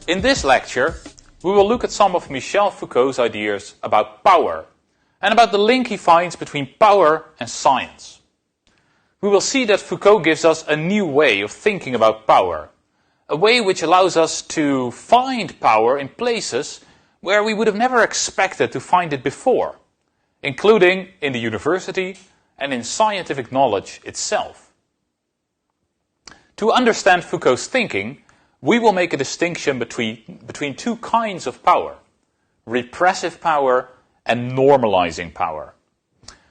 In this lecture, we will look at some of Michel Foucault's ideas about power and about the link he finds between power and science. We will see that Foucault gives us a new way of thinking about power, a way which allows us to find power in places where we would have never expected to find it before, including in the university and in scientific knowledge itself. To understand Foucault's thinking, we will make a distinction between two kinds of power, repressive power and normalizing power.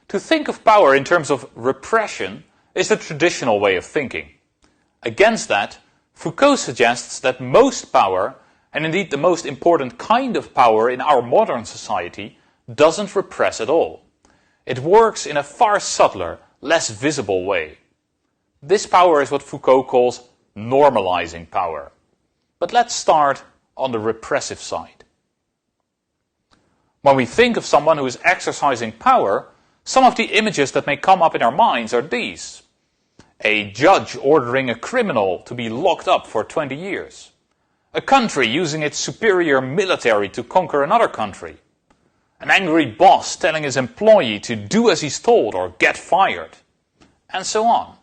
To think of power in terms of repression is the traditional way of thinking. Against that, Foucault suggests that most power, and indeed the most important kind of power in our modern society, doesn't repress at all. It works in a far subtler, less visible way. This power is what Foucault calls normalizing power. But let's start on the repressive side. When we think of someone who is exercising power, some of the images that may come up in our minds are these. A judge ordering a criminal to be locked up for 20 years. A country using its superior military to conquer another country. An angry boss telling his employee to do as he's told or get fired. And so on.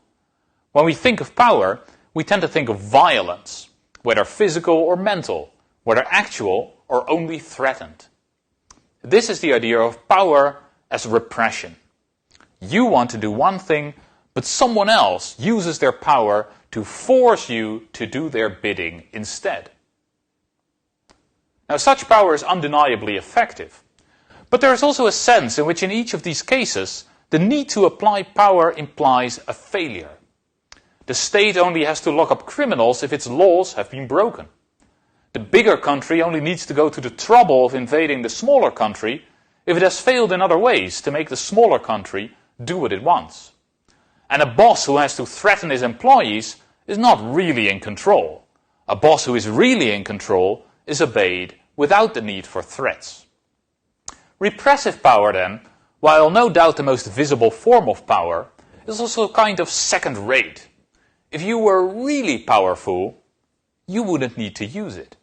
When we think of power, we tend to think of violence, whether physical or mental, whether actual or only threatened. This is the idea of power as repression. You want to do one thing, but someone else uses their power to force you to do their bidding instead. Now, such power is undeniably effective, but there is also a sense in which in each of these cases, the need to apply power implies a failure. The state only has to lock up criminals if its laws have been broken. The bigger country only needs to go to the trouble of invading the smaller country if it has failed in other ways to make the smaller country do what it wants. And a boss who has to threaten his employees is not really in control. A boss who is really in control is obeyed without the need for threats. Repressive power then, while no doubt the most visible form of power, is also kind of second-rate. If you were really powerful, you wouldn't need to use it.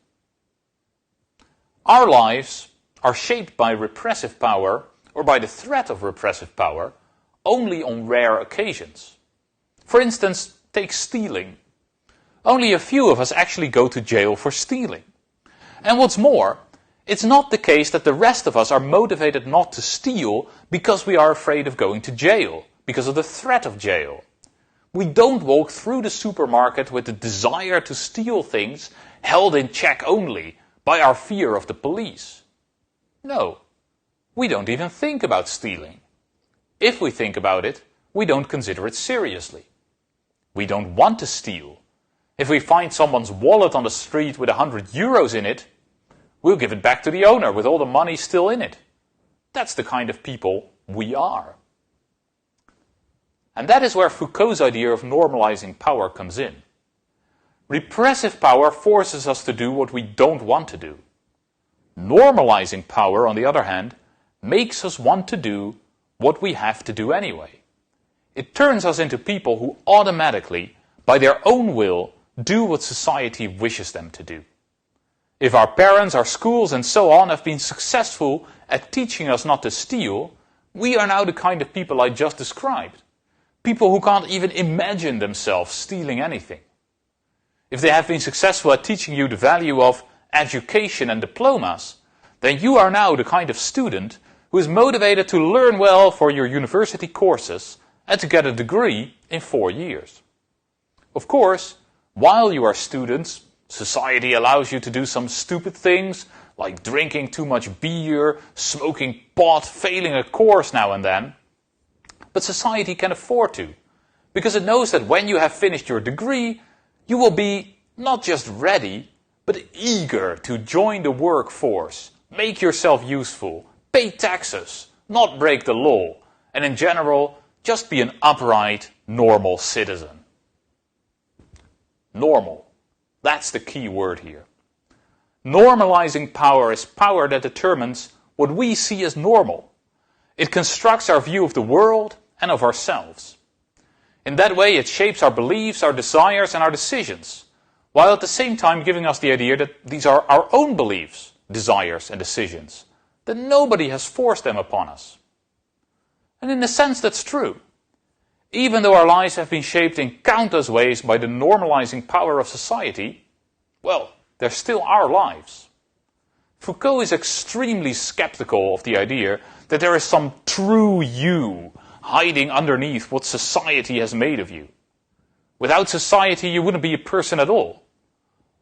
Our lives are shaped by repressive power, or by the threat of repressive power, only on rare occasions. For instance, take stealing. Only a few of us actually go to jail for stealing. And what's more, it's not the case that the rest of us are motivated not to steal because we are afraid of going to jail, because of the threat of jail. We don't walk through the supermarket with the desire to steal things held in check only by our fear of the police. No, we don't even think about stealing. If we think about it, we don't consider it seriously. We don't want to steal. If we find someone's wallet on the street with 100 euros in it, we'll give it back to the owner with all the money still in it. That's the kind of people we are. And that is where Foucault's idea of normalizing power comes in. Repressive power forces us to do what we don't want to do. Normalizing power, on the other hand, makes us want to do what we have to do anyway. It turns us into people who automatically, by their own will, do what society wishes them to do. If our parents, our schools and so on have been successful at teaching us not to steal, we are now the kind of people I just described. People who can't even imagine themselves stealing anything. If they have been successful at teaching you the value of education and diplomas, then you are now the kind of student who is motivated to learn well for your university courses and to get a degree in 4 years. Of course, while you are students, society allows you to do some stupid things like drinking too much beer, smoking pot, failing a course now and then. But society can afford to, because it knows that when you have finished your degree, you will be not just ready, but eager to join the workforce, make yourself useful, pay taxes, not break the law, and in general, just be an upright, normal citizen. Normal. That's the key word here. Normalizing power is power that determines what we see as normal. It constructs our view of the world and of ourselves. In that way, it shapes our beliefs, our desires, and our decisions. while at the same time giving us the idea that these are our own beliefs, desires and decisions, that nobody has forced them upon us. And in a sense that's true. Even though our lives have been shaped in countless ways by the normalizing power of society, well, they're still our lives. Foucault is extremely skeptical of the idea that there is some true you hiding underneath what society has made of you. Without society, you wouldn't be a person at all.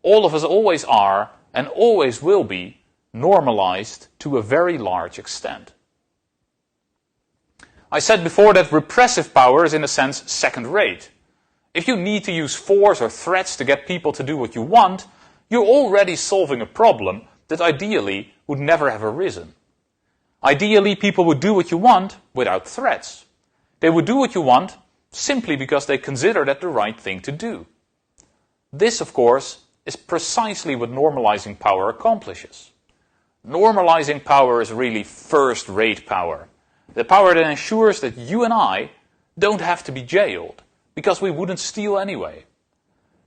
All of us always are, and always will be, normalized to a very large extent. I said before that repressive power is in a sense second-rate. If you need to use force or threats to get people to do what you want, you're already solving a problem that ideally would never have arisen. Ideally, people would do what you want without threats. They would do what you want simply because they consider that the right thing to do. This, of course, is precisely what normalizing power accomplishes. Normalizing power is really first-rate power. The power that ensures that you and I don't have to be jailed, because we wouldn't steal anyway.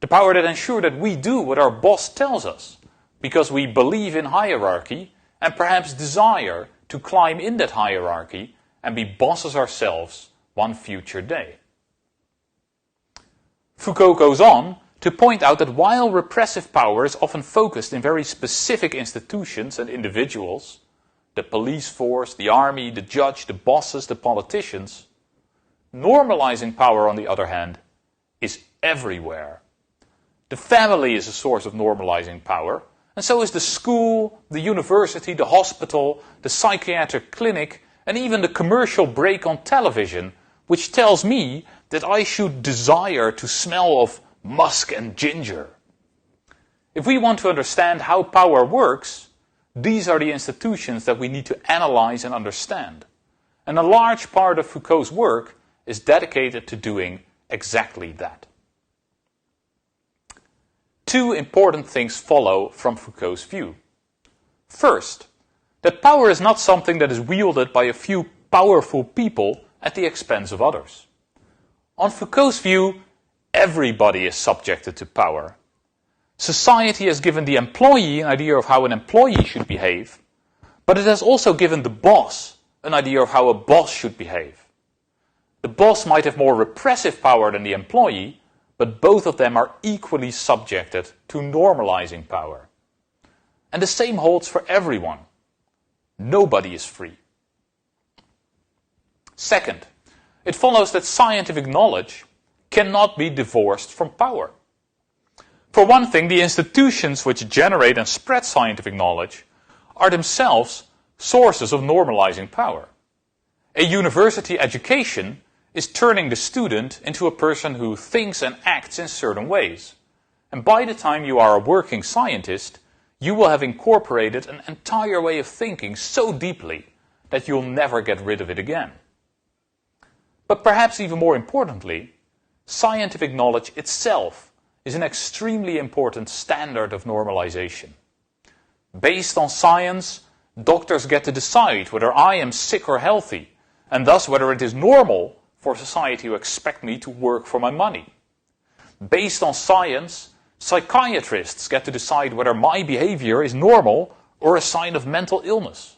The power that ensures that we do what our boss tells us, because we believe in hierarchy and perhaps desire to climb in that hierarchy and be bosses ourselves one future day. Foucault goes on to point out that while repressive power is often focused in very specific institutions and individuals, the police force, the army, the judge, the bosses, the politicians, normalizing power, on the other hand, is everywhere. The family is a source of normalizing power, and so is the school, the university, the hospital, the psychiatric clinic, and even the commercial break on television, which tells me that I should desire to smell of musk and ginger. If we want to understand how power works, these are the institutions that we need to analyze and understand. And a large part of Foucault's work is dedicated to doing exactly that. Two important things follow from Foucault's view. First, that power is not something that is wielded by a few powerful people at the expense of others. On Foucault's view, everybody is subjected to power. Society has given the employee an idea of how an employee should behave, but it has also given the boss an idea of how a boss should behave. The boss might have more repressive power than the employee, but both of them are equally subjected to normalizing power. And the same holds for everyone. Nobody is free. Second, it follows that scientific knowledge cannot be divorced from power. For one thing, the institutions which generate and spread scientific knowledge are themselves sources of normalizing power. A university education is turning the student into a person who thinks and acts in certain ways. And by the time you are a working scientist, you will have incorporated an entire way of thinking so deeply that you'll never get rid of it again. But perhaps even more importantly, scientific knowledge itself is an extremely important standard of normalization. Based on science, doctors get to decide whether I am sick or healthy, and thus whether it is normal for society to expect me to work for my money. Based on science, psychiatrists get to decide whether my behavior is normal or a sign of mental illness.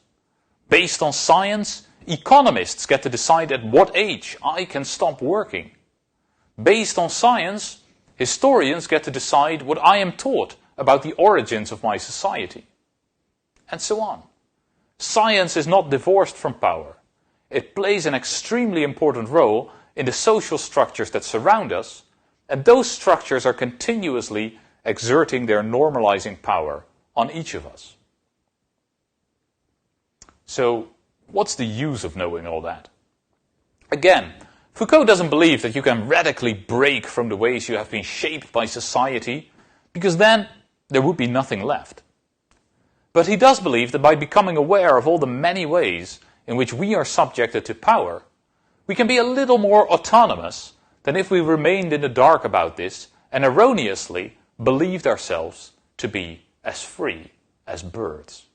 Based on science, economists get to decide at what age I can stop working. Based on science, historians get to decide what I am taught about the origins of my society. And so on. Science is not divorced from power. It plays an extremely important role in the social structures that surround us, and those structures are continuously exerting their normalizing power on each of us. So, what's the use of knowing all that? Again, Foucault doesn't believe that you can radically break from the ways you have been shaped by society, because then there would be nothing left. But he does believe that by becoming aware of all the many ways in which we are subjected to power, we can be a little more autonomous than if we remained in the dark about this and erroneously believed ourselves to be as free as birds.